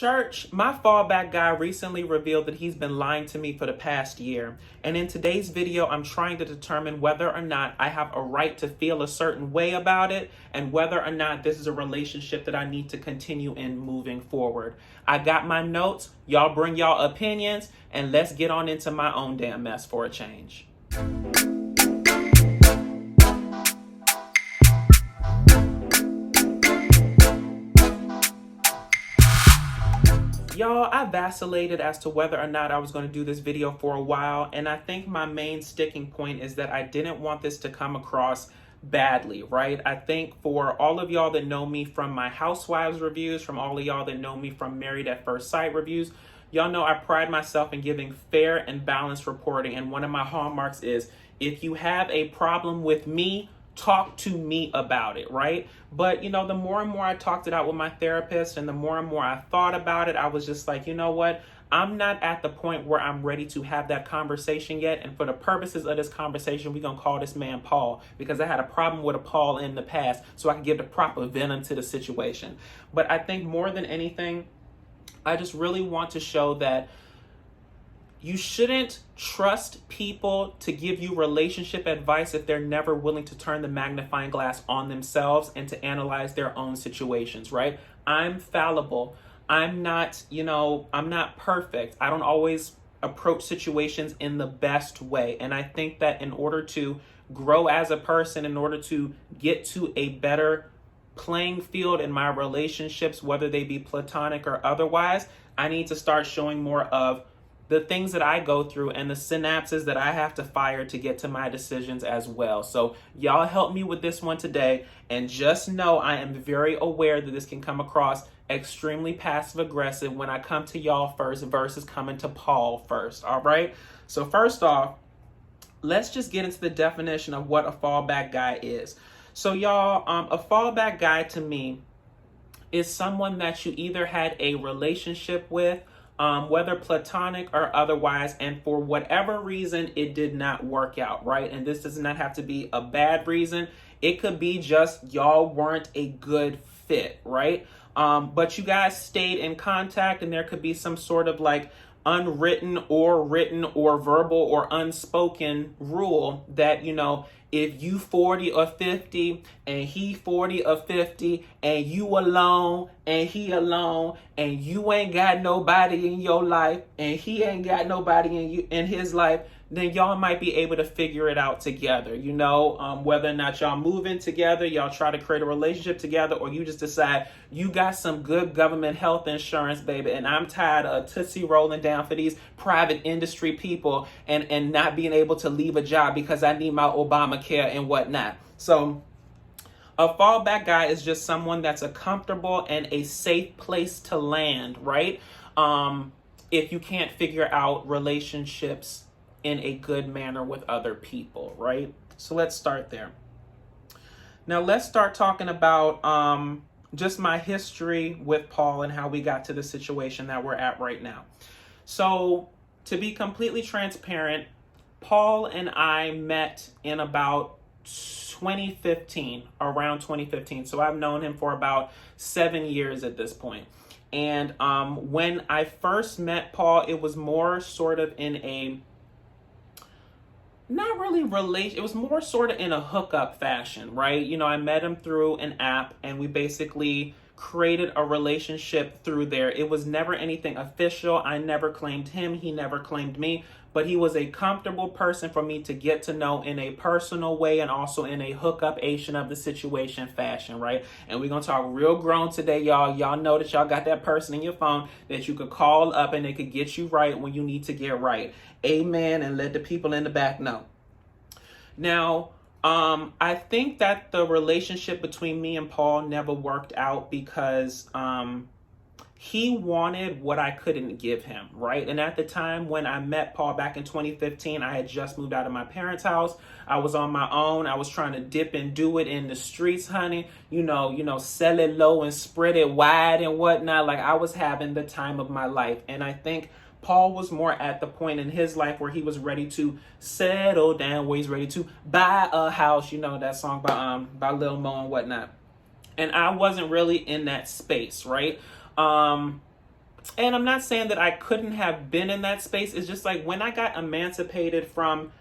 Church, my fallback guy recently revealed that he's been lying to me for the past year. And in today's video, I'm trying to determine whether or not I have a right to feel a certain way about it and whether or not this is a relationship that I need to continue in moving forward. I got my notes. Y'all bring y'all opinions and let's get on into my own damn mess for a change. Y'all, I vacillated as to whether or not I was going to do this video for a while, and I think my main sticking point is that I didn't want this to come across badly, right? I think for all of y'all that know me from my Housewives reviews, from all of y'all that know me from Married at First Sight reviews, y'all know I pride myself in giving fair and balanced reporting, and one of my hallmarks is if you have a problem with me, talk to me about it, right? But, the more and more I talked it out with my therapist and the more and more I thought about it, I was just like, you know what? I'm not at the point where I'm ready to have that conversation yet. And for the purposes of this conversation, we're going to call this man Paul because I had a problem with a Paul in the past so I could give the proper venom to the situation. But I think more than anything, I just really want to show that you shouldn't trust people to give you relationship advice if they're never willing to turn the magnifying glass on themselves and to analyze their own situations, right? I'm fallible. I'm not perfect. I don't always approach situations in the best way. And I think that in order to grow as a person, in order to get to a better playing field in my relationships, whether they be platonic or otherwise, I need to start showing more of the things that I go through and the synapses that I have to fire to get to my decisions as well. So y'all help me with this one today. And just know I am very aware that this can come across extremely passive aggressive when I come to y'all first versus coming to Paul first. All right. So first off, let's just get into the definition of what a fallback guy is. So y'all, a fallback guy to me is someone that you either had a relationship with, whether platonic or otherwise, and for whatever reason, it did not work out, right? And this does not have to be a bad reason. It could be just y'all weren't a good fit, right? But you guys stayed in contact, and there could be some sort of like unwritten or written or verbal or unspoken rule that, if you 40 or 50 and he 40 or 50 and you alone and he alone and you ain't got nobody in your life and he ain't got nobody in his life, then y'all might be able to figure it out together, whether or not y'all move in together, y'all try to create a relationship together, or you just decide you got some good government health insurance, baby, and I'm tired of Tootsie rolling down for these private industry people and not being able to leave a job because I need my Obamacare and whatnot. So a fallback guy is just someone that's a comfortable and a safe place to land, right? If you can't figure out relationships in a good manner with other people, right? So let's start there. Now let's start talking about just my history with Paul and how we got to the situation that we're at right now. So to be completely transparent, Paul and I met in about 2015, around 2015. So I've known him for about 7 years at this point. And when I first met Paul, it was more sort of in a not really relation. It was more sort of in a hookup fashion, right? I met him through an app and we basically created a relationship through there. It was never anything official. I never claimed him. He never claimed me, but he was a comfortable person for me to get to know in a personal way and also in a hookup-ation of the situation fashion, right? And we're going to talk real grown today, y'all. Y'all know that y'all got that person in your phone that you could call up and they could get you right when you need to get right. Amen. And let the people in the back know. Now, I think that the relationship between me and Paul never worked out because he wanted what I couldn't give him, right? And at the time when I met Paul back in 2015, I had just moved out of my parents' house. I was on my own. I was trying to dip and do it in the streets, honey. Sell it low and spread it wide and whatnot. Like I was having the time of my life. And I think Paul was more at the point in his life where he was ready to settle down, where he's ready to buy a house. That song by Lil Mo and whatnot. And I wasn't really in that space, right? And I'm not saying that I couldn't have been in that space. It's just like when I got emancipated from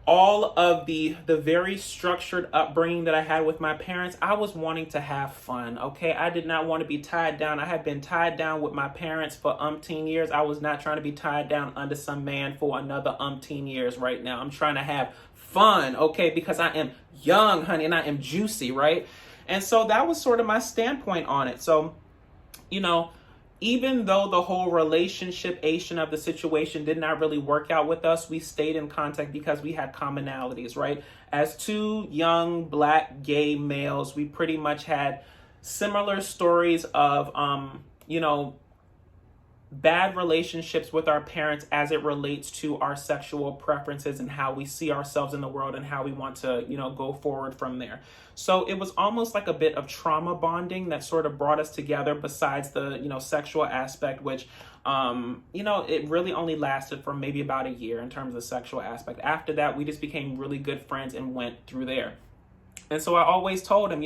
all of the very structured upbringing that I had with my parents, I was wanting to have fun, okay? I did not want to be tied down. I had been tied down with my parents for umpteen years. I was not trying to be tied down under some man for another umpteen years right now. I'm trying to have fun, okay? Because I am young, honey, and I am juicy, right? And so that was sort of my standpoint on it. So, even though the whole relationship-ation of the situation did not really work out with us, we stayed in contact because we had commonalities, right? As two young black gay males, we pretty much had similar stories of, bad relationships with our parents as it relates to our sexual preferences and how we see ourselves in the world and how we want to, go forward from there. So it was almost like a bit of trauma bonding that sort of brought us together besides the, sexual aspect, which, it really only lasted for maybe about a year in terms of the sexual aspect. After that, we just became really good friends and went through there. And so I always told him,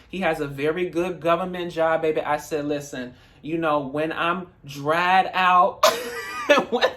he has a very good government job, baby. I said, listen, when I'm dried out, when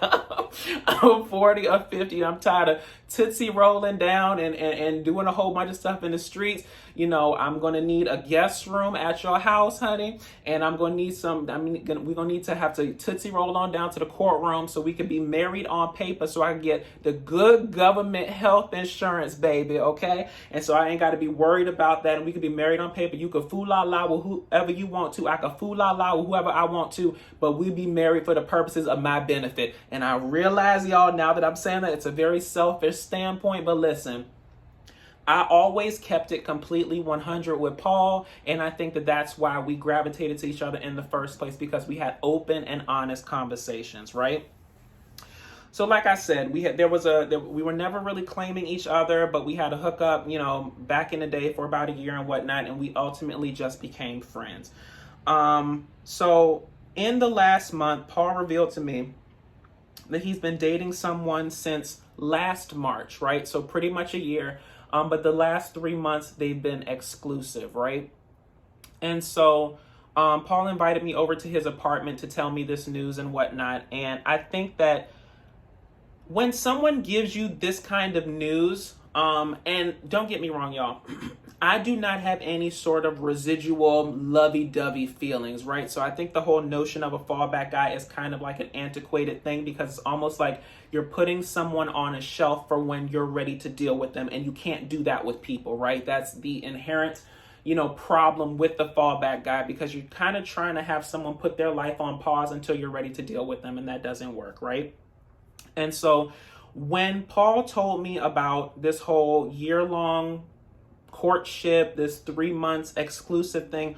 I'm 40 or 50, I'm tired of Tootsie rolling down and doing a whole bunch of stuff in the streets. I'm going to need a guest room at your house, honey. And I'm going to need we're going to need to have to Tootsie roll on down to the courtroom so we can be married on paper so I can get the good government health insurance, baby, okay? And so I ain't got to be worried about that. And we can be married on paper. You can fool-la-la with whoever you want to. I can fool-la-la with whoever I want to. But we be married for the purposes of my benefit. And I realize, y'all, now that I'm saying that, it's a very selfish standpoint. But listen, I always kept it completely 100 with Paul, and I think that that's why we gravitated to each other in the first place, because we had open and honest conversations, right? So like I said, we were never really claiming each other, but we had a hookup, back in the day for about a year and whatnot, and we ultimately just became friends. So in the last month, Paul revealed to me that he's been dating someone since last March, right? So pretty much a year. But the last 3 months, they've been exclusive, right? And so Paul invited me over to his apartment to tell me this news and whatnot. And I think that when someone gives you this kind of news, and don't get me wrong, y'all, I do not have any sort of residual lovey-dovey feelings, right? So I think the whole notion of a fallback guy is kind of like an antiquated thing, because it's almost like you're putting someone on a shelf for when you're ready to deal with them, and you can't do that with people, right? That's the inherent, problem with the fallback guy, because you're kind of trying to have someone put their life on pause until you're ready to deal with them, and that doesn't work, right? And so when Paul told me about this whole year-long courtship, this 3 months exclusive thing,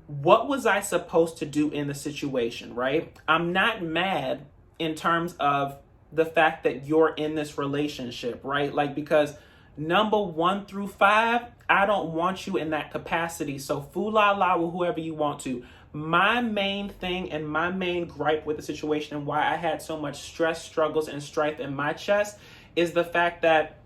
what was I supposed to do in the situation, right? I'm not mad in terms of the fact that you're in this relationship, right? Like, because number 1 through 5, I don't want you in that capacity. So fool-la-la with whoever you want to. My main thing and my main gripe with the situation and why I had so much stress, struggles, and strife in my chest is the fact that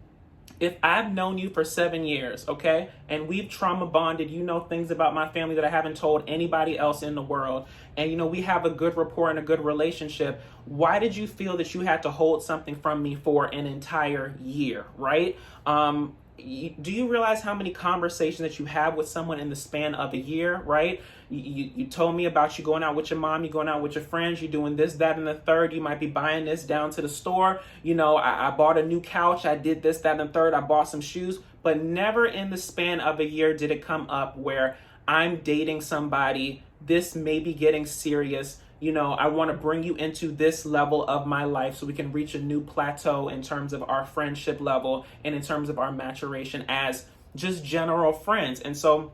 if I've known you for 7 years, okay, and we've trauma bonded, things about my family that I haven't told anybody else in the world, and we have a good rapport and a good relationship, why did you feel that you had to hold something from me for an entire year, right? Do you realize how many conversations that you have with someone in the span of a year, right? You told me about you going out with your mom, you're going out with your friends, you're doing this, that, and the third. You might be buying this down to the store. I bought a new couch. I did this, that, and the third. I bought some shoes. But never in the span of a year did it come up where I'm dating somebody. This may be getting serious. I want to bring you into this level of my life so we can reach a new plateau in terms of our friendship level and in terms of our maturation as just general friends. And so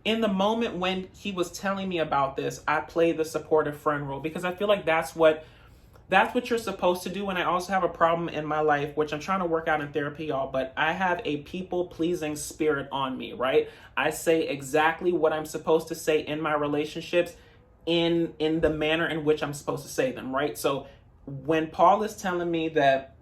in the moment when he was telling me about this, I played the supportive friend role, because I feel like that's what you're supposed to do. And I also have a problem in my life, which I'm trying to work out in therapy, y'all, but I have a people-pleasing spirit on me, right? I say exactly what I'm supposed to say in my relationships in the manner in which I'm supposed to say them, right? So when Paul is telling me that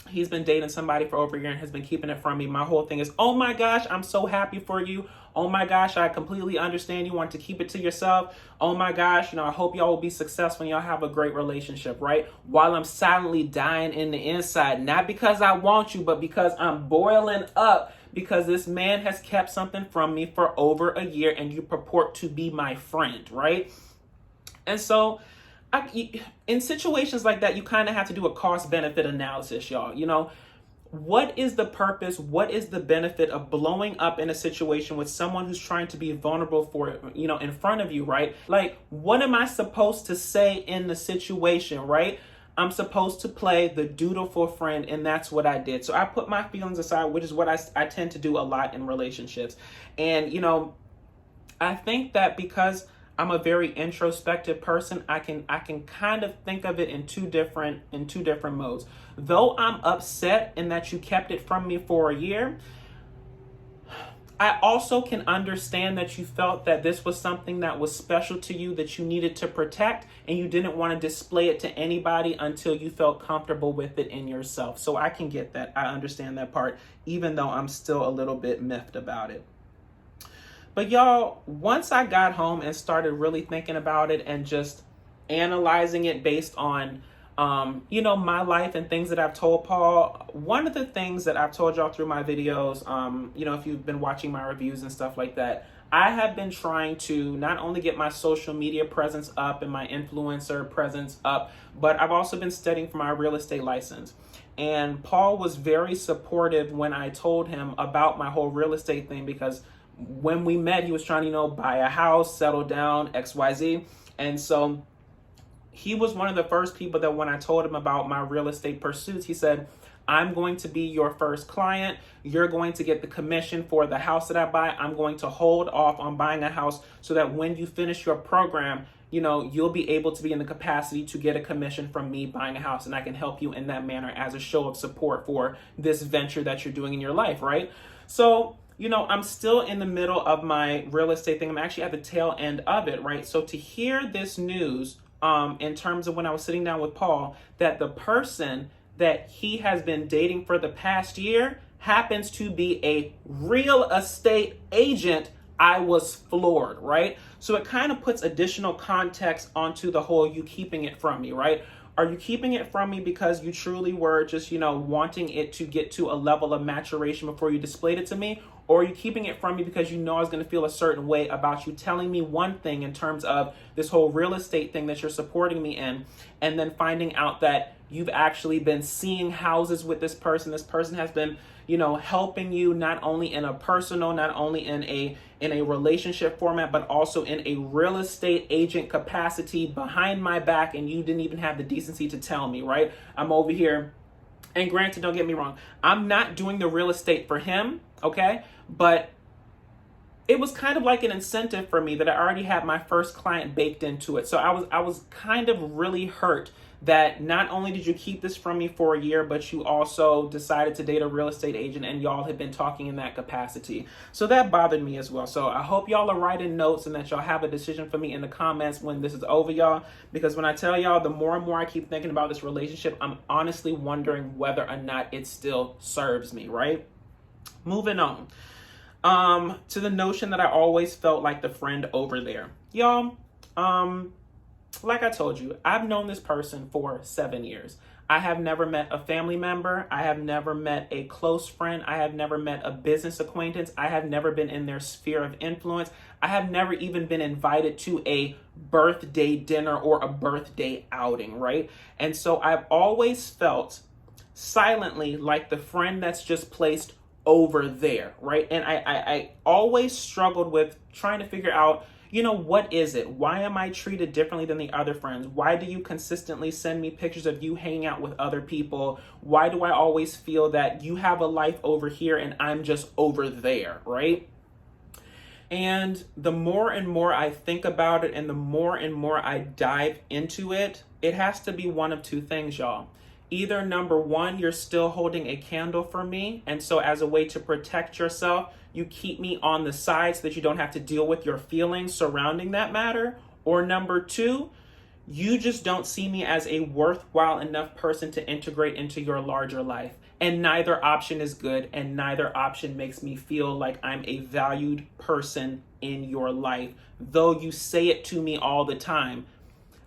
he's been dating somebody for over a year and has been keeping it from me, my whole thing is, oh my gosh, I'm so happy for you. oh my gosh, I completely understand you want to keep it to yourself. Oh my gosh, I hope y'all will be successful and y'all have a great relationship, right? While I'm silently dying in the inside, not because I want you, but because I'm boiling up because this man has kept something from me for over a year and you purport to be my friend, right? And so in situations like that, you kind of have to do a cost benefit analysis, y'all. What is the purpose? What is the benefit of blowing up in a situation with someone who's trying to be vulnerable for, in front of you, right? Like, what am I supposed to say in the situation, right? I'm supposed to play the dutiful friend, and that's what I did. So I put my feelings aside, which is what I tend to do a lot in relationships. And, I think that because I'm a very introspective person, I can kind of think of it in two different modes. Though I'm upset in that you kept it from me for a year, I also can understand that you felt that this was something that was special to you that you needed to protect, and you didn't want to display it to anybody until you felt comfortable with it in yourself. So I can get that. I understand that part, even though I'm still a little bit miffed about it. But y'all, once I got home and started really thinking about it and just analyzing it based on, my life and things that I've told Paul, one of the things that I've told y'all through my videos, if you've been watching my reviews and stuff like that, I have been trying to not only get my social media presence up and my influencer presence up, but I've also been studying for my real estate license. And Paul was very supportive when I told him about my whole real estate thing, because when we met, he was trying to, buy a house, settle down, XYZ. And so he was one of the first people that when I told him about my real estate pursuits, he said, I'm going to be your first client. You're going to get the commission for the house that I buy. I'm going to hold off on buying a house so that when you finish your program, you'll be able to be in the capacity to get a commission from me buying a house. And I can help you in that manner as a show of support for this venture that you're doing in your life, right? So, I'm still in the middle of my real estate thing. I'm actually at the tail end of it, right? So to hear this news, in terms of when I was sitting down with Paul, that the person that he has been dating for the past year happens to be a real estate agent, I was floored, right? So it kind of puts additional context onto the whole you keeping it from me, right? Are you keeping it from me because you truly were just, wanting it to get to a level of maturation before you displayed it to me? Or are you keeping it from me because you know I was going to feel a certain way about you telling me one thing in terms of this whole real estate thing that you're supporting me in, and then finding out that you've actually been seeing houses with this person. This person has been, helping you not only in a personal, not only in a relationship format, but also in a real estate agent capacity behind my back, and you didn't even have the decency to tell me, right? I'm over here. And granted, don't get me wrong, I'm not doing the real estate for him, okay? But it was kind of like an incentive for me that I already had my first client baked into it. So I was kind of really hurt that not only did you keep this from me for a year, but you also decided to date a real estate agent and y'all had been talking in that capacity. So that bothered me as well. So I hope y'all are writing notes and that y'all have a decision for me in the comments when this is over, y'all. Because when I tell y'all, the more and more I keep thinking about this relationship, I'm honestly wondering whether or not it still serves me, right? Moving on. To the notion that I always felt like the friend over there. Y'all, like I told you, I've known this person for 7 years. I have never met a family member. I have never met a close friend. I have never met a business acquaintance. I have never been in their sphere of influence. I have never even been invited to a birthday dinner or a birthday outing, right? And so I've always felt silently like the friend that's just placed over there, right? And I always struggled with trying to figure out, what is it? Why am I treated differently than the other friends? Why do you consistently send me pictures of you hanging out with other people? Why do I always feel that you have a life over here and I'm just over there, right? And the more and more I think about it and the more and more I dive into it, it has to be one of two things, y'all. Either number one, you're still holding a candle for me, and so as a way to protect yourself, you keep me on the side so that you don't have to deal with your feelings surrounding that matter. Or number two, You just don't see me as a worthwhile enough person to integrate into your larger life. And neither option is good, and neither option makes me feel like I'm a valued person in your life, though you say it to me all the time.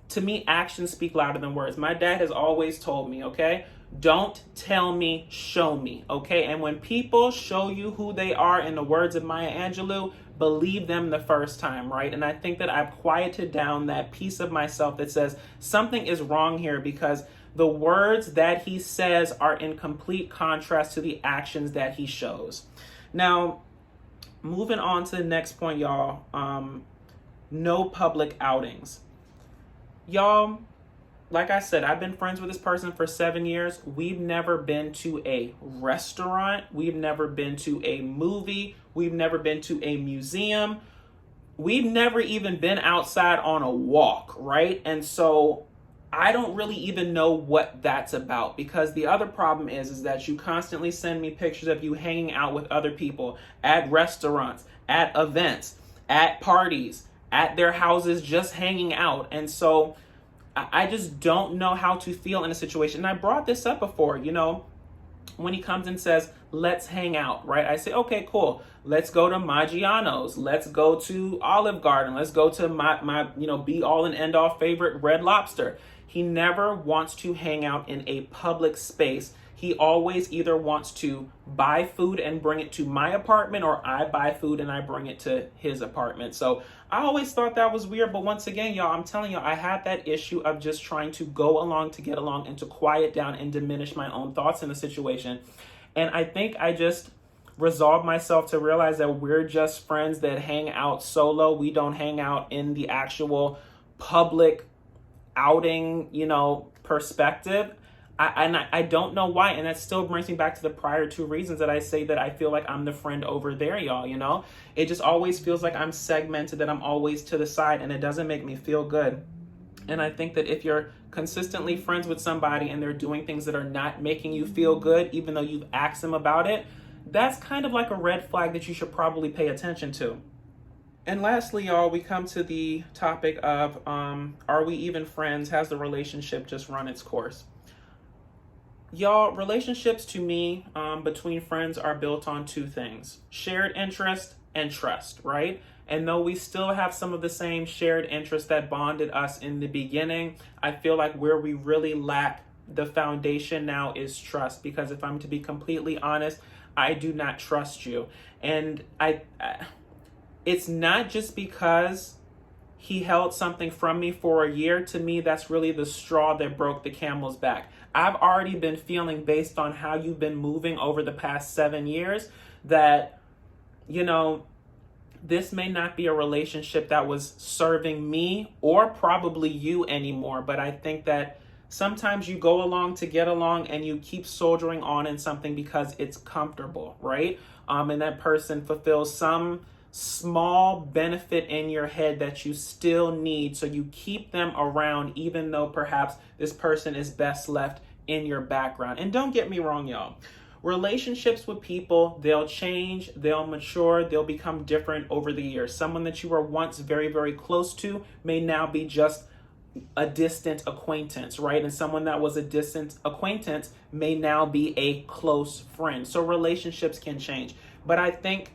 To me, actions speak louder than words. My dad has always told me, okay, don't tell me, show me, okay? And when people show you who they are, in the words of Maya Angelou, believe them the first time, right? And I think that I've quieted down that piece of myself that says something is wrong here, because the words that he says are in complete contrast to the actions that he shows. Now, moving on to the next point, y'all, no public outings. Y'all, like I said, I've been friends with this person for 7 years. We've never been to a restaurant. We've never been to a movie. We've never been to a museum. We've never even been outside on a walk, right? And so I don't really even know what that's about, because the other problem is that you constantly send me pictures of you hanging out with other people at restaurants, at events, at parties, at their houses, just hanging out. And so I just don't know how to feel in a situation. And I brought this up before, when he comes and says, let's hang out, right? I say, okay, cool. Let's go to Maggiano's. Let's go to Olive Garden. Let's go to my be all and end all favorite Red Lobster. He never wants to hang out in a public space. He always either wants to buy food and bring it to my apartment, or I buy food and I bring it to his apartment. So I always thought that was weird. But once again, y'all, I'm telling you, I had that issue of just trying to go along to get along and to quiet down and diminish my own thoughts in the situation. And I think I just resolved myself to realize that we're just friends that hang out solo. We don't hang out in the actual public outing, perspective. I don't know why. And that still brings me back to the prior two reasons that I say that I feel like I'm the friend over there, y'all, It just always feels like I'm segmented, that I'm always to the side, and it doesn't make me feel good. And I think that if you're consistently friends with somebody and they're doing things that are not making you feel good, even though you've asked them about it, that's kind of like a red flag that you should probably pay attention to. And lastly, y'all, we come to the topic of, are we even friends? Has the relationship just run its course? Y'all, relationships to me, between friends, are built on two things: shared interest and trust, right? And though we still have some of the same shared interests that bonded us in the beginning, I feel like where we really lack the foundation now is trust. Because if I'm to be completely honest, I do not trust you. And it's not just because he held something from me for a year. To me, that's really the straw that broke the camel's back. I've already been feeling, based on how you've been moving over the past 7 years, that, this may not be a relationship that was serving me or probably you anymore. But I think that sometimes you go along to get along, and you keep soldiering on in something because it's comfortable, right? And that person fulfills some small benefit in your head that you still need. So you keep them around, even though perhaps this person is best left in your background. And don't get me wrong, y'all. Relationships with people, they'll change, they'll mature, they'll become different over the years. Someone that you were once very, very close to may now be just a distant acquaintance, right? And someone that was a distant acquaintance may now be a close friend. So relationships can change. But I think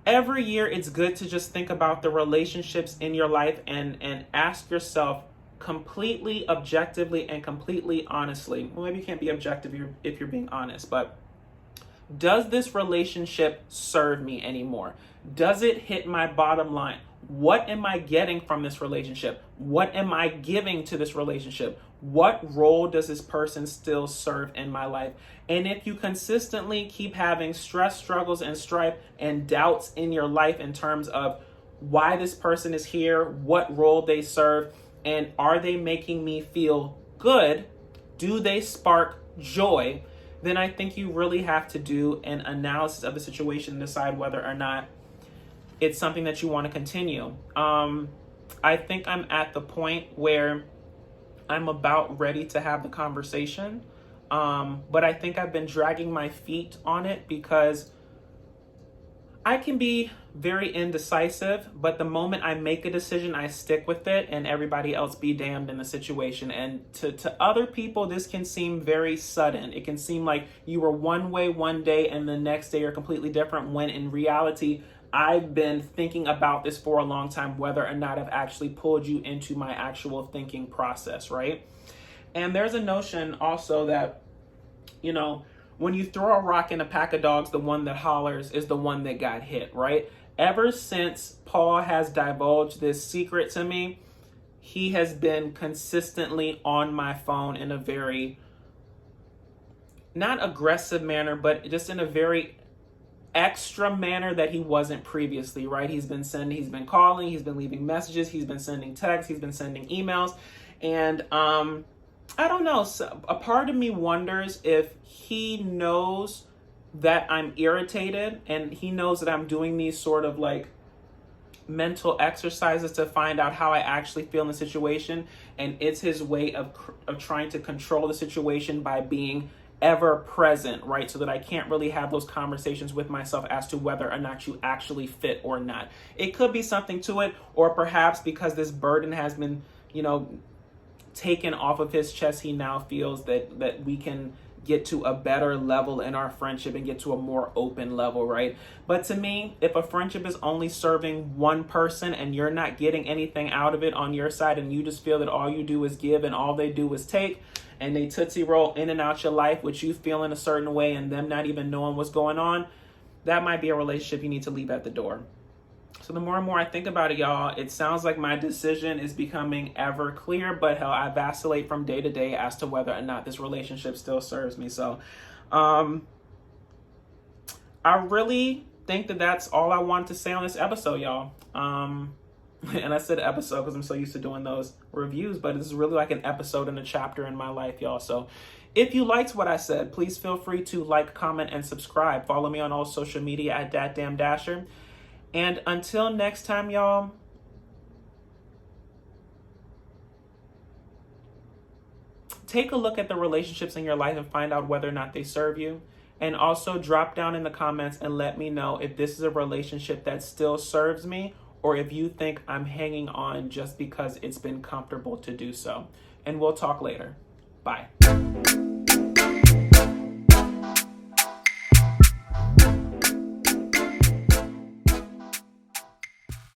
every year it's good to just think about the relationships in your life and ask yourself completely objectively and completely honestly. Well, maybe you can't be objective if you're being honest, but does this relationship serve me anymore? Does it hit my bottom line? What am I getting from this relationship? What am I giving to this relationship? What role does this person still serve in my life? And if you consistently keep having stress, struggles, and strife and doubts in your life in terms of why this person is here, what role they serve, and are they making me feel good? Do they spark joy? Then I think you really have to do an analysis of the situation and decide whether or not it's something that you want to continue. I think I'm at the point where I'm about ready to have the conversation. But I think I've been dragging my feet on it because I can be very indecisive, but the moment I make a decision, I stick with it, and everybody else be damned in the situation. And to other people, this can seem very sudden. It can seem like you were one way one day and the next day you're completely different, when in reality, I've been thinking about this for a long time, whether or not I've actually pulled you into my actual thinking process, right? And there's a notion also that, you know, when you throw a rock in a pack of dogs, the one that hollers is the one that got hit, right? Ever since Paul has divulged this secret to me, he has been consistently on my phone in a very, not aggressive manner, but just in a very extra manner that he wasn't previously, right? He's been calling, he's been leaving messages, he's been sending texts, he's been sending emails. And I don't know. So a part of me wonders if he knows that I'm irritated, and he knows that I'm doing these sort of like mental exercises to find out how I actually feel in the situation. And it's his way of trying to control the situation by being ever present, right? So that I can't really have those conversations with myself as to whether or not you actually fit or not. It could be something to it, or perhaps because this burden has been, taken off of his chest, he now feels that we can get to a better level in our friendship and get to a more open level, right? But to me, if a friendship is only serving one person and you're not getting anything out of it on your side, and you just feel that all you do is give and all they do is take, and they tootsie roll in and out your life with you feeling a certain way and them not even knowing what's going on, that might be a relationship you need to leave at the door. So the more and more I think about it, y'all, it sounds like my decision is becoming ever clear, but hell, I vacillate from day to day as to whether or not this relationship still serves me. So I really think that that's all I wanted to say on this episode, y'all. And I said episode because I'm so used to doing those reviews, but this is really like an episode and a chapter in my life, y'all. So if you liked what I said, please feel free to like, comment, and subscribe. Follow me on all social media at DatDamnDasher. And until next time, y'all, take a look at the relationships in your life and find out whether or not they serve you. And also drop down in the comments and let me know if this is a relationship that still serves me, or if you think I'm hanging on just because it's been comfortable to do so. And we'll talk later. Bye.